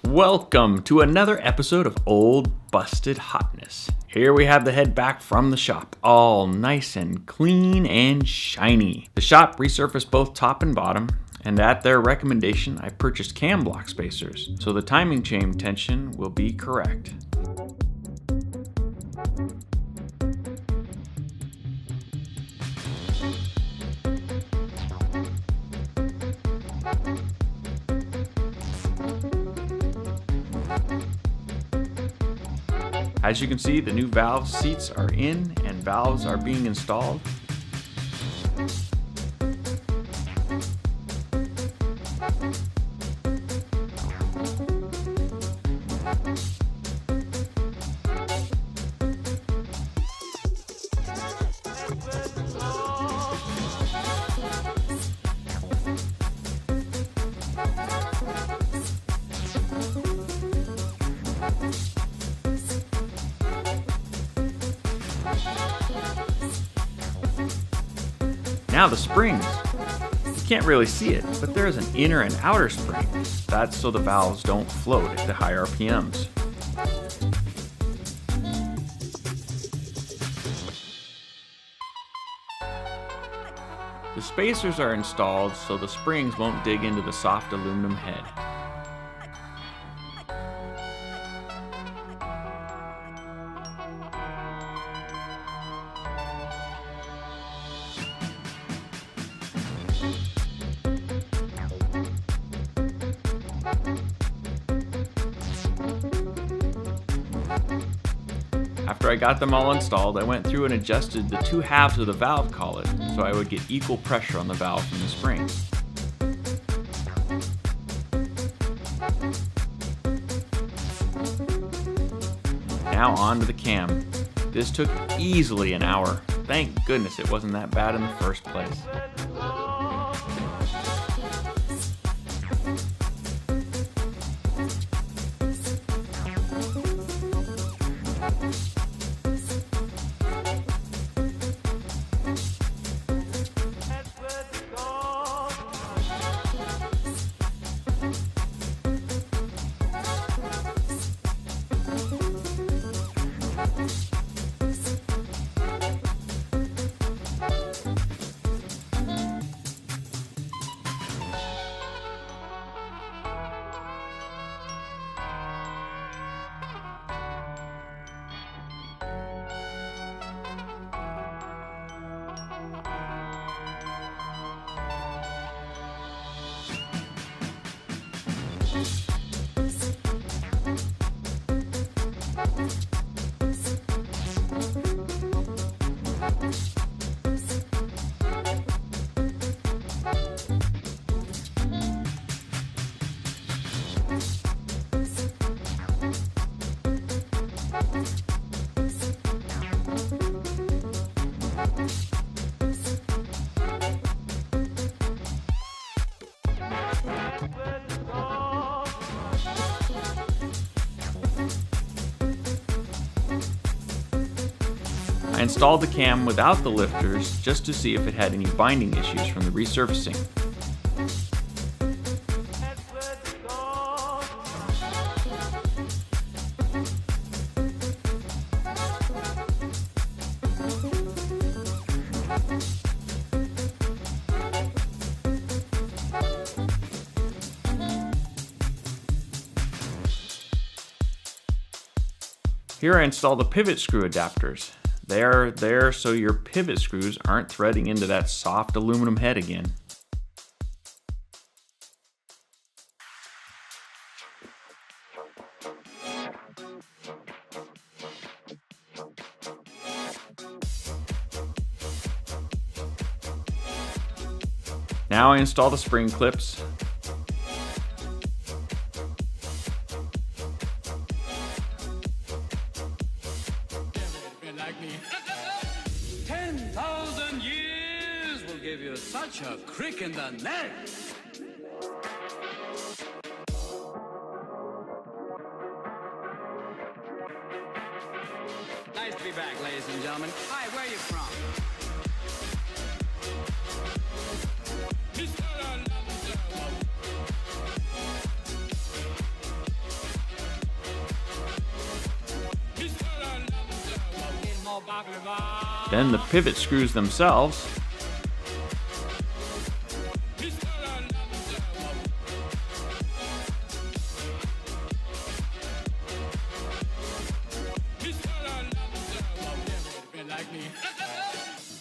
Welcome to another episode of Old Busted Hotness. Here we have the head back from the shop, all nice and clean and shiny. The shop resurfaced both top and bottom, and at their recommendation, I purchased cam block spacers, so the timing chain tension will be correct. As you can see, the new valve seats are in and valves are being installed. Now the springs. You can't really see it, but there is an inner and outer spring. That's so the valves don't float at the high RPMs. The spacers are installed so the springs won't dig into the soft aluminum head. After I got them all installed, I went through and adjusted the two halves of the valve collet so I would get equal pressure on the valve from the spring. Now on to the cam. This took easily an hour. Thank goodness it wasn't that bad in the first place. I installed the cam without the lifters just to see if it had any binding issues from the resurfacing. Here I install the pivot screw adapters. They are there so your pivot screws aren't threading into that soft aluminum head again. Now I install the spring clips. Give you such a crick in the neck. Nice to be back, ladies and gentlemen. Hi, where are you from? Then the pivot screws themselves.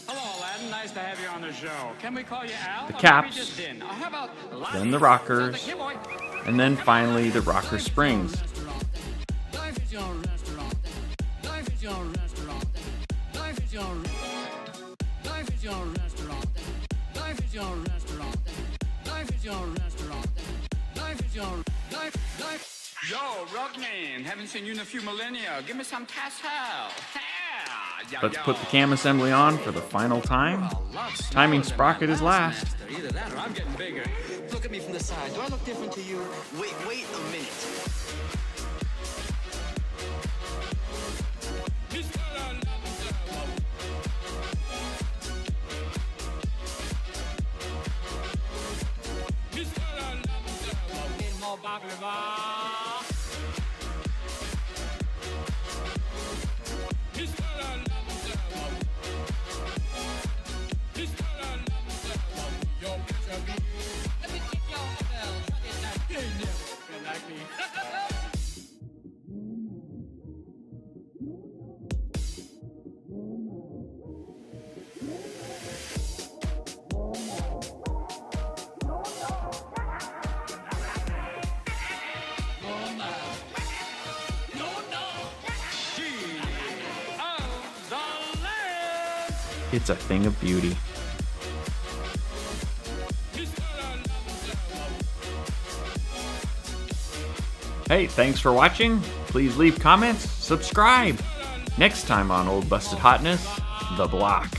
Hello, Aladdin. Nice to have you on the show. Can we call you Al? The Or caps. maybe just Din? Or how about Then the rockers. And then finally the rocker springs. Life is your restaurant. Life is your restaurant. Life is your Life is your restaurant. Life is your restaurant. Life is your restaurant. Life is your life. Yo, Rockman, haven't seen you in a few millennia. Give me some tassel. Let's put the cam assembly on for the final time. Timing sprocket is last. Either that or I'm getting bigger. Look at me from the side. Do I look different to you? Wait a minute. It's a thing of beauty. Hey, thanks for watching. Please leave comments, subscribe. Next time on Old Busted Hotness, The Block.